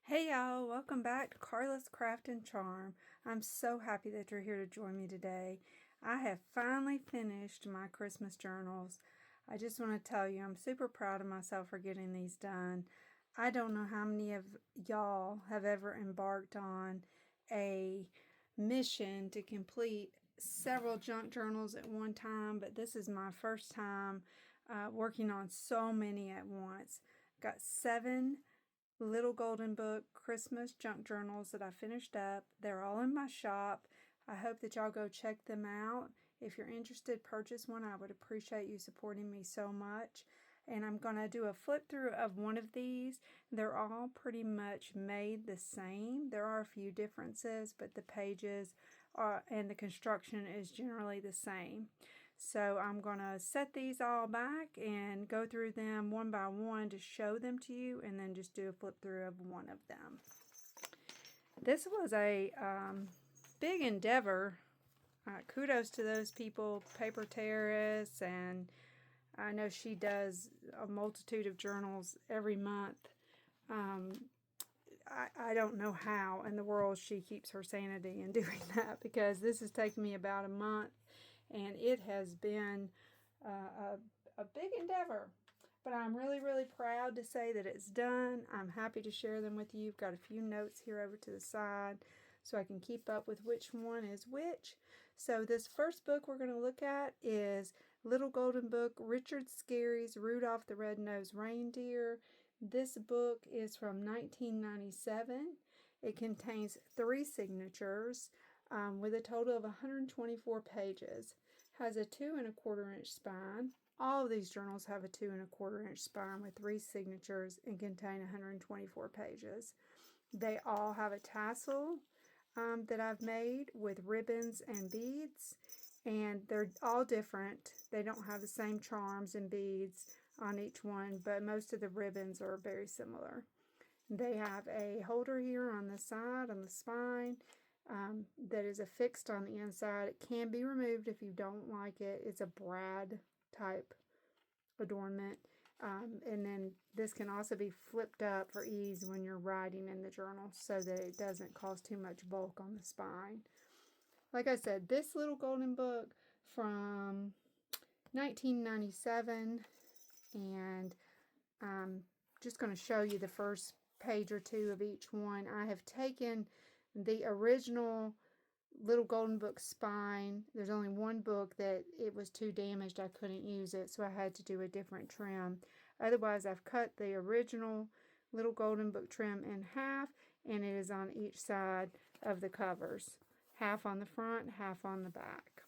Hey y'all, welcome back to Carla's Craft and Charm. I'm so happy that you're here to join me today. I have finally finished my Christmas journals. I just want to tell you, I'm super proud of myself for getting these done. I don't know how many of y'all have ever embarked on a mission to complete several junk journals at one time, but this is my first time working on so many at once. Got 7 Little Golden Book Christmas junk journals that I finished up. They're all in my shop. I hope that y'all go check them out. If you're interested, purchase one. I would appreciate you supporting me so much. And I'm going to do a flip through of one of these. They're all pretty much made the same. There are a few differences, but the pages and the construction is generally the same. So I'm going to set these all back and go through them one by one to show them to you, and then just do a flip through of one of them. This was a big endeavor. Kudos to those people, Paper Terrace, and I know she does a multitude of journals every month. I don't know how in the world she keeps her sanity in doing that, because this has taken me about a month, and it has been a big endeavor. But I'm really, really proud to say that it's done. I'm happy to share them with you. I've got a few notes here over to the side so I can keep up with which one is which. So this first book we're going to look at is Little Golden Book, Richard Scarry's Rudolph the Red-Nosed Reindeer. This book is from 1997. It contains 3 signatures with a total of 124 pages. Has a 2 1/4 inch spine. All of these journals have a 2 1/4 inch spine with 3 signatures and contain 124 pages. They all have a tassel that I've made with ribbons and beads, and they're all different. They don't have the same charms and beads on each one, but most of the ribbons are very similar. They have a holder here on the side, on the spine, that is affixed on the inside. It can be removed if you don't like it. It's a brad type adornment. And then this can also be flipped up for ease when you're writing in the journal, so that it doesn't cause too much bulk on the spine. Like I said, this Little Golden Book from 1997, and I'm just going to show you the first page or two of each one. I have taken the original Little Golden Book spine. There's only one book that it was too damaged, I couldn't use it, so I had to do a different trim. Otherwise, I've cut the original Little Golden Book trim in half, and it is on each side of the covers. Half on the front, half on the back.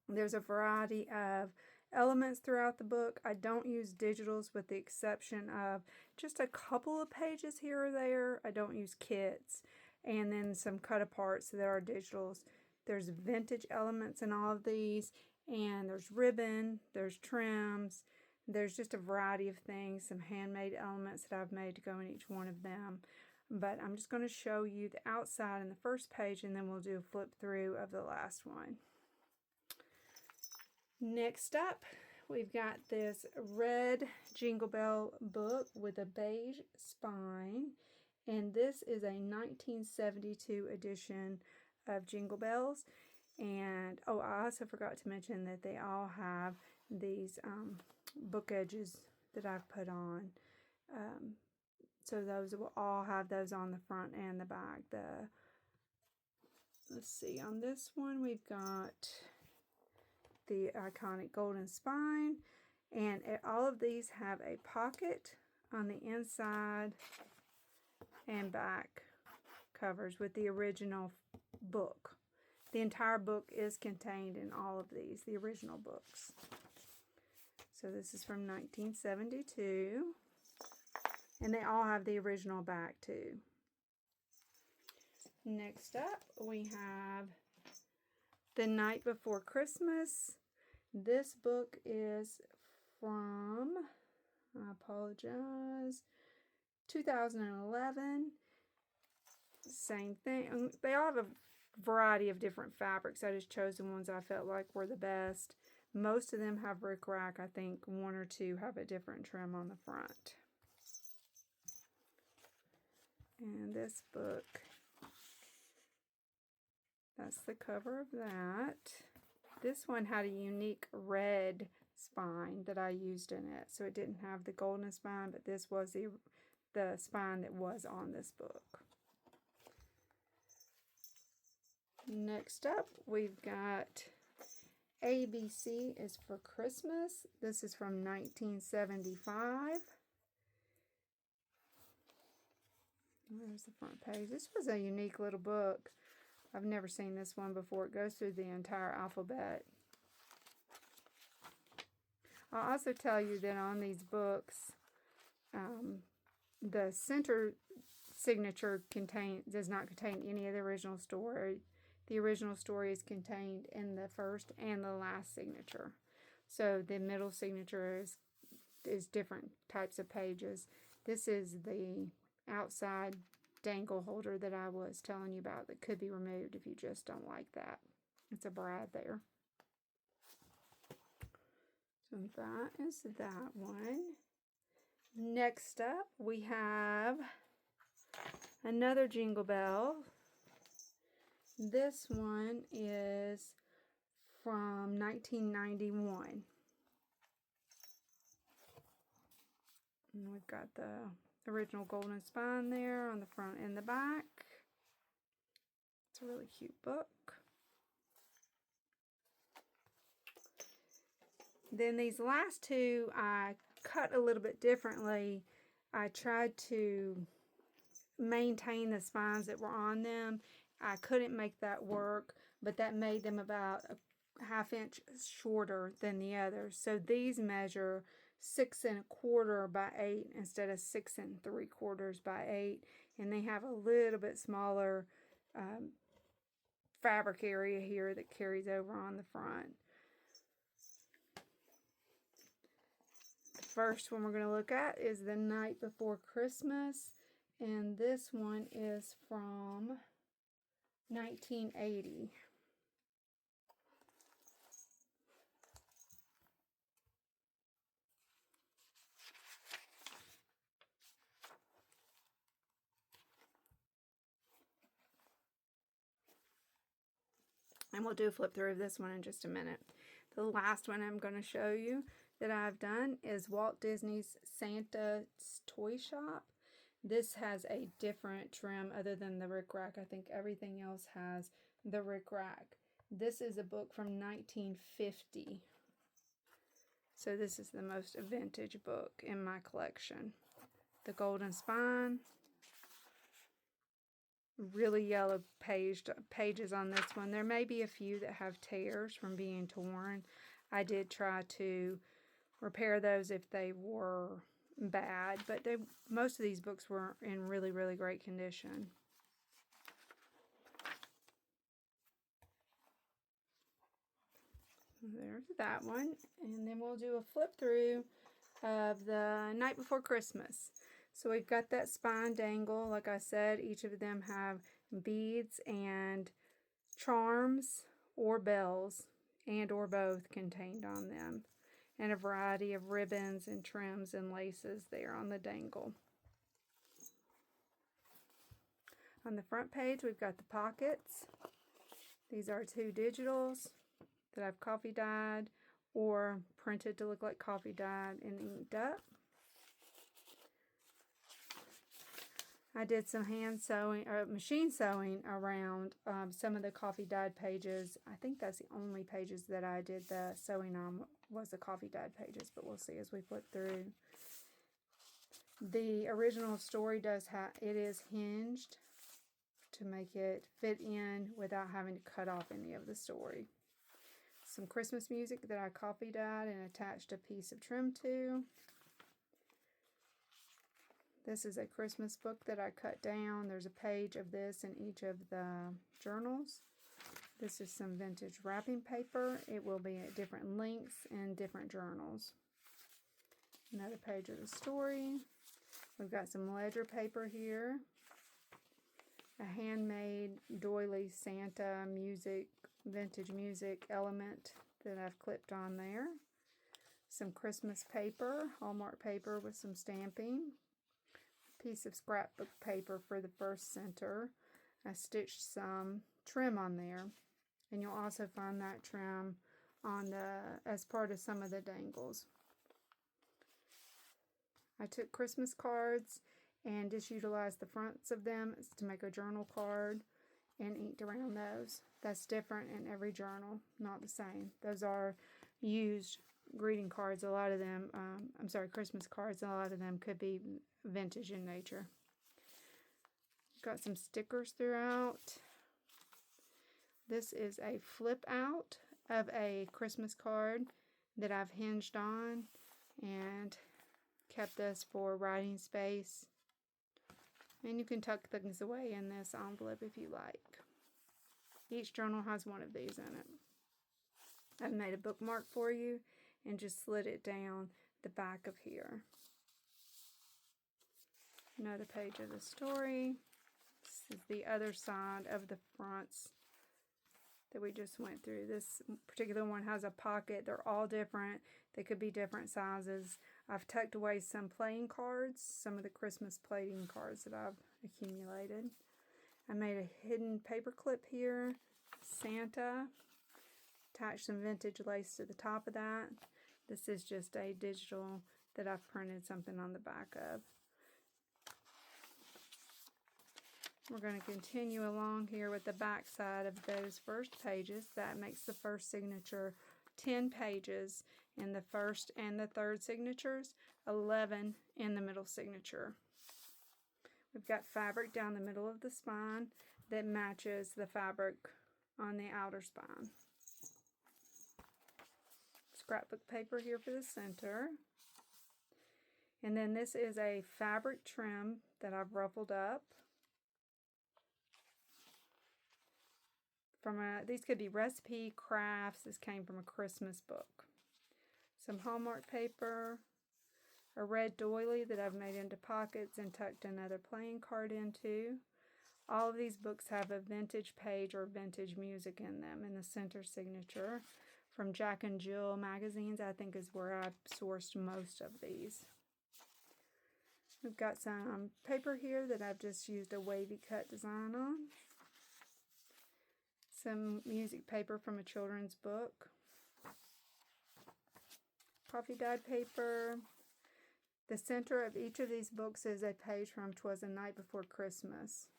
There's a variety of elements throughout the book. I don't use digitals with the exception of just a couple of pages here or there. I don't use kits. And then some cut-aparts that are digitals. There's vintage elements in all of these, and there's ribbon, there's trims, there's just a variety of things, some handmade elements that I've made to go in each one of them. But I'm just going to show you the outside in the first page, and then we'll do a flip through of the last one. Next up, we've got this red Jingle Bell book with a beige spine. And this is a 1972 edition of Jingle Bells. And, oh, I also forgot to mention that they all have these book edges that I've put on. So those will all have those on the front and the back. Let's see, on this one we've got the iconic golden spine. And all of these have a pocket on the inside and back covers with the original book. The entire book is contained in all of these, the original books. So this is from 1972. And they all have the original back too. Next up, we have The Night Before Christmas. This book is from, I apologize, 2011. Same thing. They all have a variety of different fabrics. I just chose the ones I felt like were the best. Most of them have rickrack. I think 1 or 2 have a different trim on the front. And this book, that's the cover of that. This one had a unique red spine that I used in it. So it didn't have the golden spine, but this was the spine that was on this book. Next up, we've got ABC is for Christmas. This is from 1975. There's the front page. This was a unique little book. I've never seen this one before. It goes through the entire alphabet. I'll also tell you that on these books, the center signature does not contain any of the original story. The original story is contained in the first and the last signature. So the middle signature is different types of pages. This is the outside dangle holder that I was telling you about that could be removed if you just don't like that. It's a brad there. So that is that one. Next up, we have another Jingle Bell. This one is from 1991. And we've got the original golden spine there on the front and the back. It's a really cute book. Then these last two I cut a little bit differently. I tried to maintain the spines that were on them. I couldn't make that work, but that made them about a ½ inch shorter than the others. So these measure 6 1/4 by 8 instead of 6 3/4 by 8, and they have a little bit smaller fabric area here that carries over on the front. The first one we're going to look at is The Night Before Christmas, and this one is from 1980. And we'll do a flip through of this one in just a minute. The last one I'm going to show you that I've done is Walt Disney's Santa's Toy Shop. This has a different trim other than the rickrack. I think everything else has the rickrack. This is a book from 1950. So this is the most vintage book in my collection. The golden spine. Really yellow pages on this one. There may be a few that have tears from being torn. I did try to repair those if they were bad, but most of these books were in really, really great condition. There's that one, and then we'll do a flip through of The Night Before Christmas. So we've got that spine dangle. Like I said, each of them have beads and charms or bells and or both contained on them, and a variety of ribbons and trims and laces there on the dangle. On the front page, we've got the pockets. These are 2 digitals that I've coffee dyed or printed to look like coffee dyed and inked up. I did some hand sewing or machine sewing around some of the coffee dyed pages. I think that's the only pages that I did the sewing on was the coffee dyed pages, but we'll see as we flip through. The original story it is hinged to make it fit in without having to cut off any of the story. Some Christmas music that I coffee dyed and attached a piece of trim to. This is a Christmas book that I cut down. There's a page of this in each of the journals. This is some vintage wrapping paper. It will be at different lengths in different journals. Another page of the story. We've got some ledger paper here. A handmade doily Santa vintage music element that I've clipped on there. Some Christmas paper, Hallmark paper with some stamping. piece of scrapbook paper for the first center. I stitched some trim on there, and you'll also find that trim on as part of some of the dangles. I took Christmas cards and just utilized the fronts of them to make a journal card and inked around those. That's different in every journal, not the same. Those are used greeting cards. A lot of them, Christmas cards, and a lot of them could be vintage in nature. Got some stickers throughout. This is a flip out of a Christmas card that I've hinged on and kept this for writing space. And you can tuck things away in this envelope if you like. Each journal has one of these in it. I've made a bookmark for you and just slid it down the back of here. Another page of the story. This is the other side of the fronts that we just went through. This particular one has a pocket. They're all different. They could be different sizes. I've tucked away some playing cards, some of the Christmas playing cards that I've accumulated. I made a hidden paper clip here, Santa. Attached some vintage lace to the top of that. This is just a digital that I've printed something on the back of. We're going to continue along here with the back side of those first pages. That makes the first signature 10 pages in the first and the third signatures, 11 in the middle signature. We've got fabric down the middle of the spine that matches the fabric on the outer spine. Scrapbook paper here for the center. And then this is a fabric trim that I've ruffled up. These could be recipe crafts. This came from a Christmas book. Some Hallmark paper, a red doily that I've made into pockets and tucked another playing card into. All of these books have a vintage page or vintage music in them in the center signature. From Jack and Jill magazines, I think is where I've sourced most of these. We've got some paper here that I've just used a wavy cut design on. Some music paper from a children's book. Coffee dyed paper. The center of each of these books is a page from 'Twas a Night Before Christmas.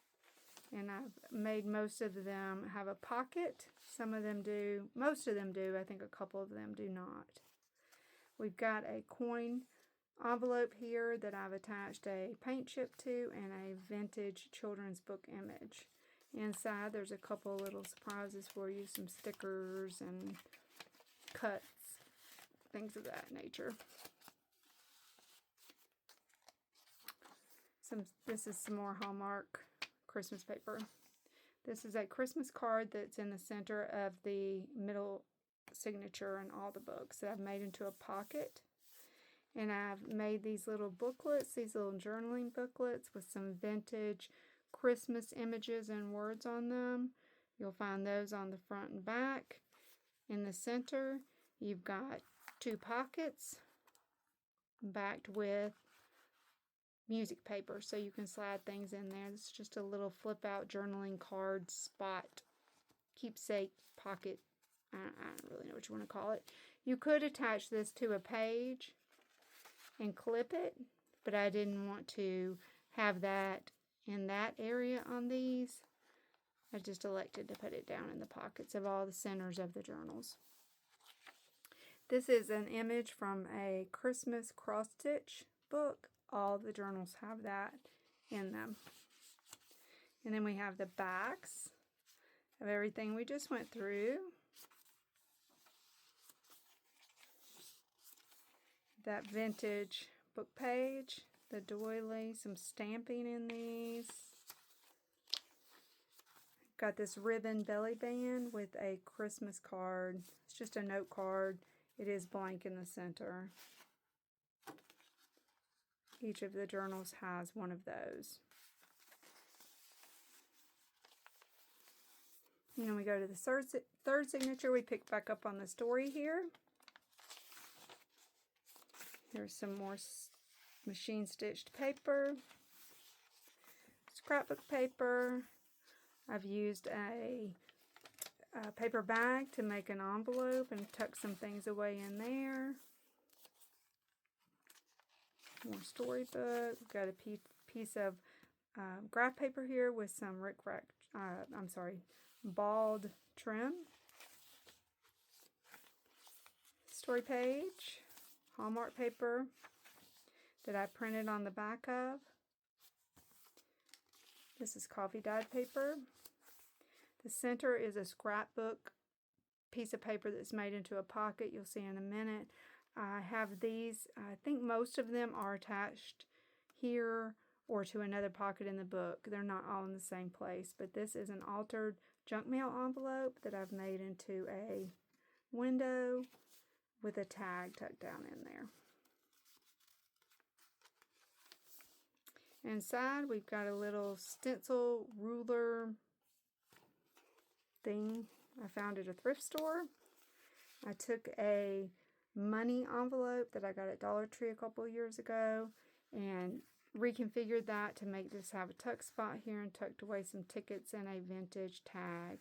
And I've made most of them have a pocket. Some of them do. Most of them do. I think a couple of them do not. We've got a coin envelope here that I've attached a paint chip to and a vintage children's book image. Inside there's a couple little surprises for you, some stickers and cuts, things of that nature. This is some more Hallmark Christmas paper. This is a Christmas card that's in the center of the middle signature in all the books that I've made into a pocket. And I've made these little booklets, these little journaling booklets with some vintage Christmas images and words on them. You'll find those on the front and back. In the center, you've got two pockets backed with music paper, so you can slide things in there. It's just a little flip out journaling card spot, keepsake pocket. I don't really know what you want to call it. You could attach this to a page and clip it, but I didn't want to have that in that area on these. I just elected to put it down in the pockets of all the centers of the journals. This is an image from a Christmas cross-stitch book. All the journals have that in them. And then we have the backs of everything we just went through. That vintage book page, the doily, some stamping in these. Got this ribbon belly band with a Christmas card. It's just a note card. It is blank in the center. Each of the journals has one of those. And then we go to the third signature. We pick back up on the story here. There's some more machine stitched paper. scrapbook paper. I've used a paper bag to make an envelope and tuck some things away in there. More storybook. We've got a piece of graph paper here with some bald trim. Story page, Hallmark paper that I printed on the back of. This is coffee dyed paper. The center is a scrapbook piece of paper that's made into a pocket. You'll see in a minute. I have these, I think most of them are attached here or to another pocket in the book. They're not all in the same place, but this is an altered junk mail envelope that I've made into a window with a tag tucked down in there. Inside we've got a little stencil ruler thing. I found at a thrift store. I took a money envelope that I got at Dollar Tree a couple of years ago and reconfigured that to make this have a tuck spot here and tucked away some tickets and a vintage tag.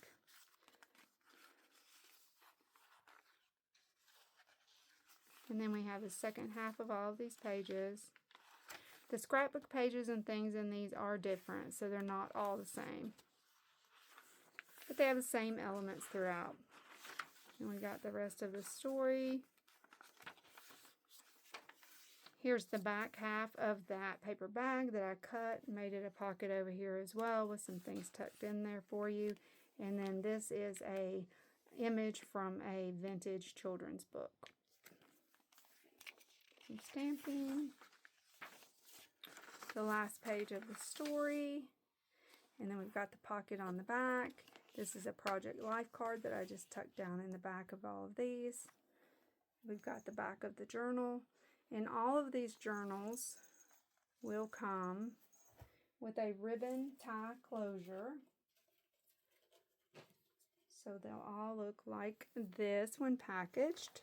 And then we have the second half of all of these pages. The scrapbook pages and things in these are different, so they're not all the same. But they have the same elements throughout. And we got the rest of the story. Here's the back half of that paper bag that I cut. Made it a pocket over here as well with some things tucked in there for you. And then this is a image from a vintage children's book. Some stamping. The last page of the story. And then we've got the pocket on the back. This is a Project Life card that I just tucked down in the back of all of these. We've got the back of the journal. And all of these journals will come with a ribbon tie closure. So they'll all look like this when packaged.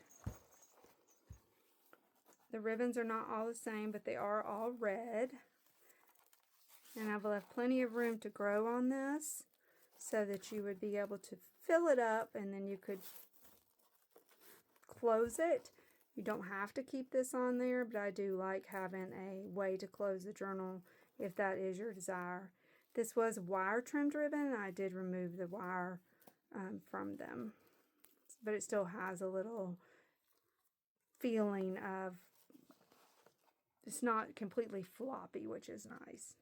The ribbons are not all the same, but they are all red. And I've left plenty of room to grow on this so that you would be able to fill it up and then you could close it. You don't have to keep this on there, but I do like having a way to close the journal if that is your desire. This was wire trimmed ribbon, and I did remove the wire from them. But it still has a little feeling of, it's not completely floppy, which is nice.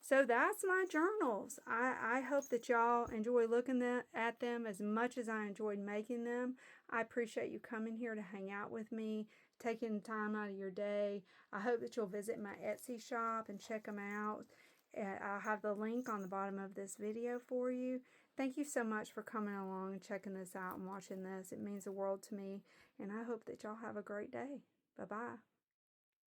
So that's my journals. I hope that y'all enjoy looking at them as much as I enjoyed making them. I appreciate you coming here to hang out with me, taking time out of your day. I hope that you'll visit my Etsy shop and check them out. I'll have the link on the bottom of this video for you. Thank you so much for coming along and checking this out and watching this. It means the world to me, and I hope that y'all have a great day. Bye-bye.